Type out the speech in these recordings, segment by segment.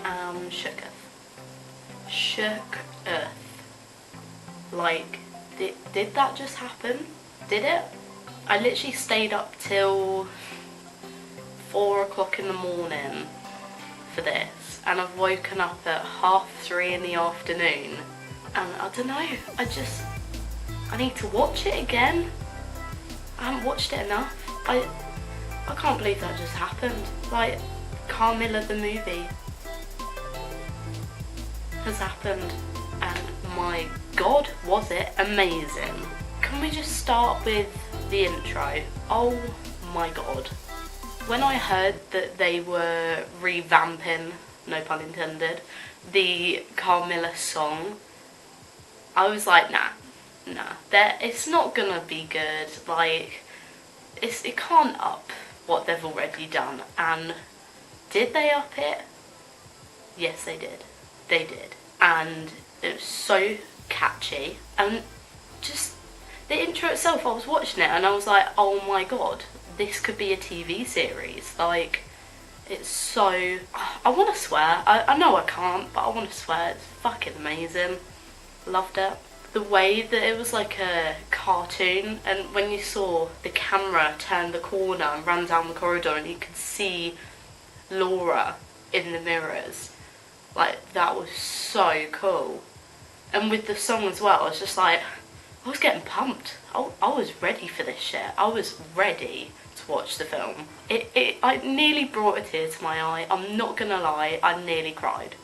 I am shooketh. Shook earth. Like, did that just happen? Did it? I literally stayed up till 4 o'clock in the morning for this, and I've woken up at 3:30 in the afternoon, and I don't know, I need to watch it again. I haven't watched it enough. I can't believe that just happened. Like, Carmilla the movie has happened, and my god, was it amazing. Can we just start with the intro? Oh my god. When I heard that they were revamping, no pun intended, the Carmilla song, I was like, nah, it's not gonna be good. Like, it can't up what they've already done. And did they up it? Yes, they did. They did. And it was so catchy. And just the intro itself, I was watching it and I was like, oh my god, this could be a TV series. Like, it's so... I want to swear. I know I can't, but I want to swear. It's fucking amazing. Loved it. The way that it was like a cartoon, and when you saw the camera turn the corner and ran down the corridor and you could see Laura in the mirrors, like, that was so cool. And with the song as well, I was just like, I was getting pumped. I was ready for this shit. I was ready to watch the film. I nearly brought a tear to my eye. I'm not gonna lie, I nearly cried.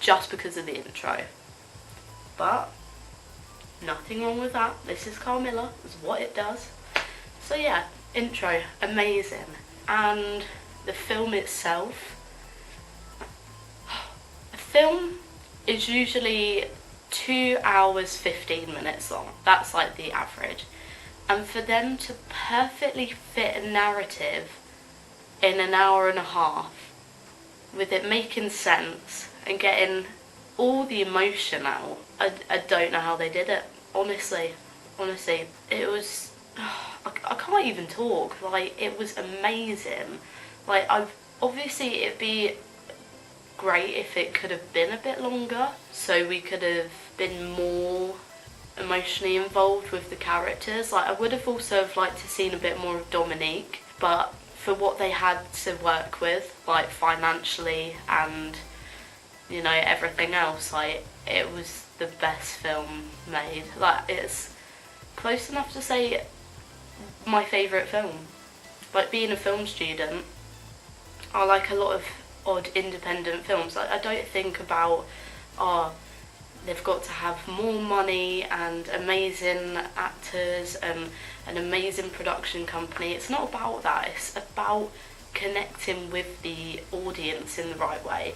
Just because of the intro. But nothing wrong with that. This is Carmilla. It's what it does. So yeah, intro, amazing. And the film itself. A film is usually 2 hours 15 minutes long. That's like the average. And for them to perfectly fit a narrative in an hour and a half, with it making sense and getting all the emotion out, I don't know how they did it. Honestly, it was... I can't even talk. Like, it was amazing. Like, obviously it'd be great if it could have been a bit longer, so we could have been more emotionally involved with the characters. Like, I would have also have liked to seen a bit more of Dominique, but for what they had to work with, like financially and, you know, everything else, like, it was the best film made. Like, it's close enough to say my favourite film. Like, being a film student, I like a lot of odd independent films. Like, I don't think about, they've got to have more money and amazing actors and an amazing production company. It's not about that. It's about connecting with the audience in the right way.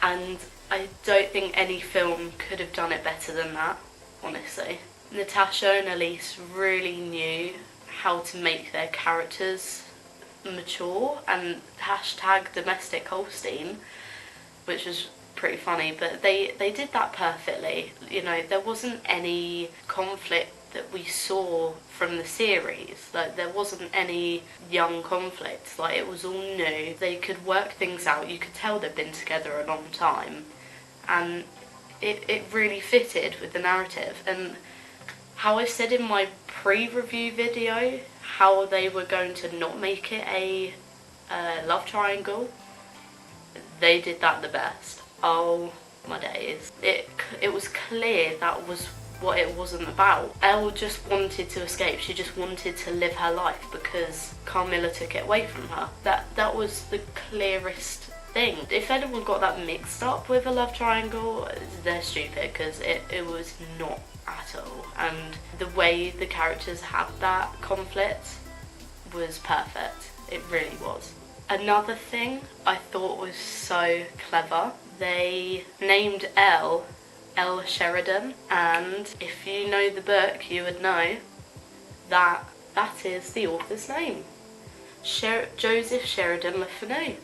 And I don't think any film could have done it better than that, honestly. Natasha and Elise really knew how to make their characters mature, and hashtag domestic Holstein, which was pretty funny, but they did that perfectly. You know, there wasn't any conflict that we saw from the series. Like, there wasn't any young conflict. Like, it was all new. They could work things out. You could tell they'd been together a long time, and it really fitted with the narrative. And how I said in my pre-review video how they were going to not make it a love triangle, they did that the best. Oh my days. It was clear that was what it wasn't about. Elle just wanted to escape. She just wanted to live her life because Carmilla took it away from her. That was the clearest thing. If anyone got that mixed up with a love triangle, they're stupid, because it was not at all. And the way the characters had that conflict was perfect. It really was. Another thing I thought was so clever, they named Elle Sheridan, and if you know the book you would know that that is the author's name, Joseph Sheridan Le Fanu.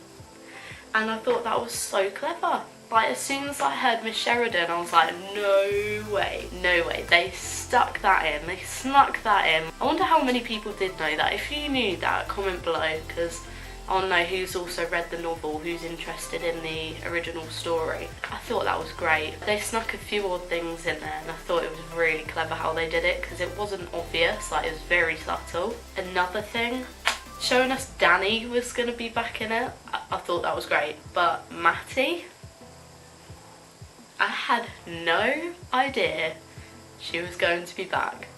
And I thought that was so clever. Like, as soon as I heard Miss Sheridan, I was like, no way, no way. They stuck that in, they snuck that in. I wonder how many people did know that. If you knew that, comment below, because oh no, who's also read the novel, who's interested in the original story. I thought that was great. They snuck a few odd things in there and I thought it was really clever how they did it because it wasn't obvious, like it was very subtle. Another thing, showing us Danny was going to be back in it, I thought that was great. But Matty, I had no idea she was going to be back.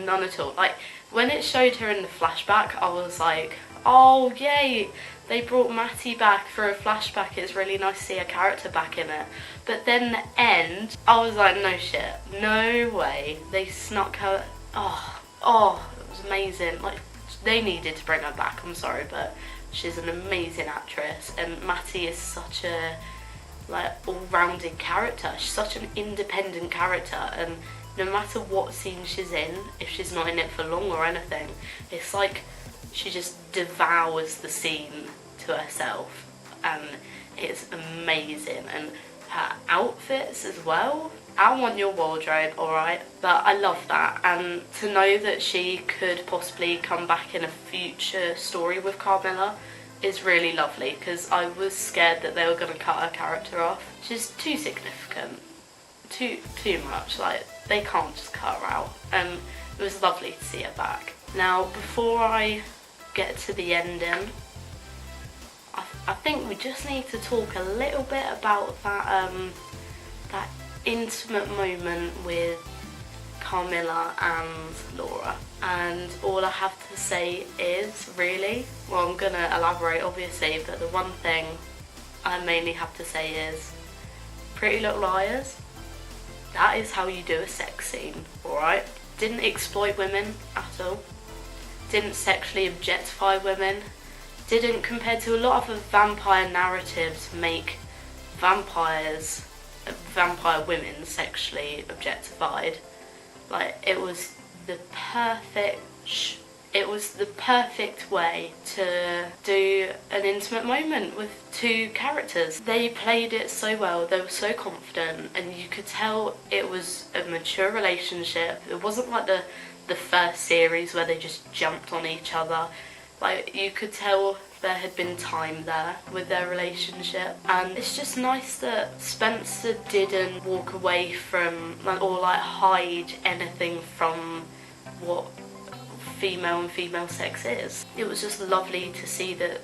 None at all. Like, when it showed her in the flashback, I was like, oh yay, they brought Matty back for a flashback. It's really nice to see a character back in it. But then the end, I was like, no shit, no way. They snuck her. Oh, it was amazing. Like, they needed to bring her back, I'm sorry, but she's an amazing actress, and Matty is such a like all-rounded character. She's such an independent character, and no matter what scene she's in, if she's not in it for long or anything, it's like she just devours the scene to herself, and it's amazing. And her outfits as well, I want your wardrobe, alright, but I love that. And to know that she could possibly come back in a future story with Carmilla is really lovely, because I was scared that they were going to cut her character off. She's too significant, too much, like they can't just cut her out, and it was lovely to see her back. Now, before I get to the ending, I think we just need to talk a little bit about that that intimate moment with Carmilla and Laura. And all I have to say is, really, well, I'm gonna elaborate obviously, but the one thing I mainly have to say is, Pretty Little Liars, that is how you do a sex scene, alright? Didn't exploit women at all, didn't sexually objectify women, didn't, compared to a lot of the vampire narratives, make vampire women sexually objectified. Like, it was the perfect way to do an intimate moment with two characters. They played it so well, they were so confident, and you could tell it was a mature relationship. It wasn't like the first series where they just jumped on each other. Like, you could tell there had been time there with their relationship, and it's just nice that Spencer didn't walk away from or like hide anything from what female and female sex is. It was just lovely to see that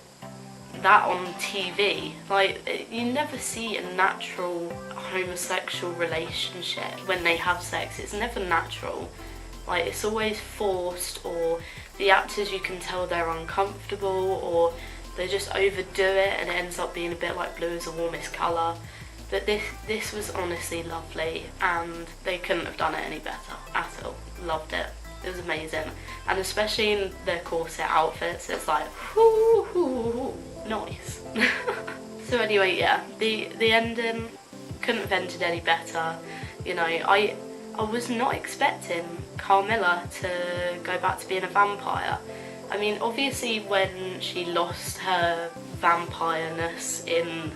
on TV. Like, you never see a natural homosexual relationship when they have sex. It's never natural. Like, it's always forced, or the actors, you can tell they're uncomfortable, or they just overdo it and it ends up being a bit like blue is the warmest colour. But this was honestly lovely, and they couldn't have done it any better at all. Loved it. It was amazing. And especially in their corset outfits, it's like, whoo, nice. So anyway, yeah, the ending, couldn't have ended any better. You know, I was not expecting Carmilla to go back to being a vampire. I mean, obviously when she lost her vampireness in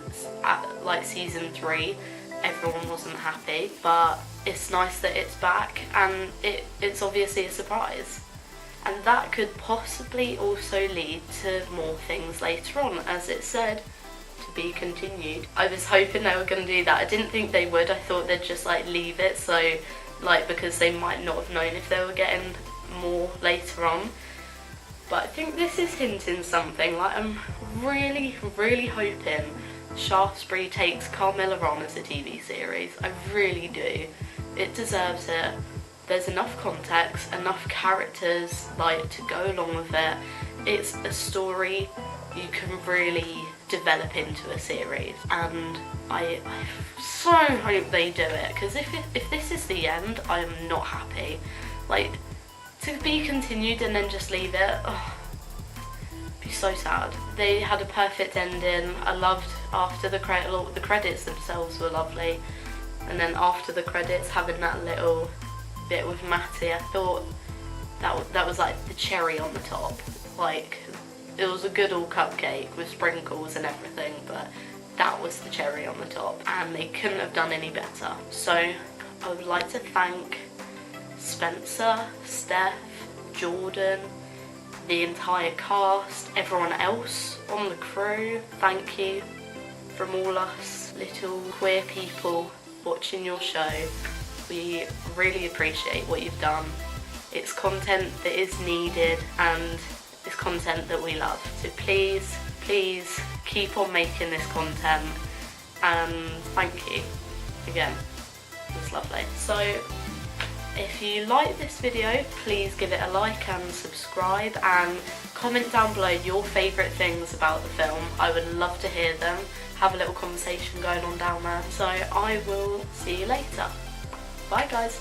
like season 3, everyone wasn't happy, but it's nice that it's back, and it's obviously a surprise. And that could possibly also lead to more things later on, as it said, to be continued. I was hoping they were going to do that. I didn't think they would. I thought they'd just like leave it, so like, because they might not have known if they were getting more later on. But I think this is hinting something. Like, I'm really, really hoping Shaftesbury takes Carmilla on as a TV series. I really do. It deserves it. There's enough context, enough characters, like, to go along with it. It's a story you can really develop into a series, and I so hope they do it, because if this is the end, I am not happy. Like, to be continued and then just leave it, it'd be so sad. They had a perfect ending. I loved after the credits themselves were lovely, and then after the credits having that little bit with Matty, I thought that was like the cherry on the top. Like, it was a good old cupcake with sprinkles and everything, but that was the cherry on the top, and they couldn't have done any better. So I would like to thank Spencer, Steph, Jordan, the entire cast, everyone else on the crew, thank you from all us little queer people watching your show. We really appreciate what you've done. It's content that is needed and it's content that we love. So please, please keep on making this content, and thank you again. It was lovely. So if you like this video, please give it a like and subscribe, and comment down below your favourite things about the film. I would love to hear them. Have a little conversation going on down there. So I will see you later. Bye guys.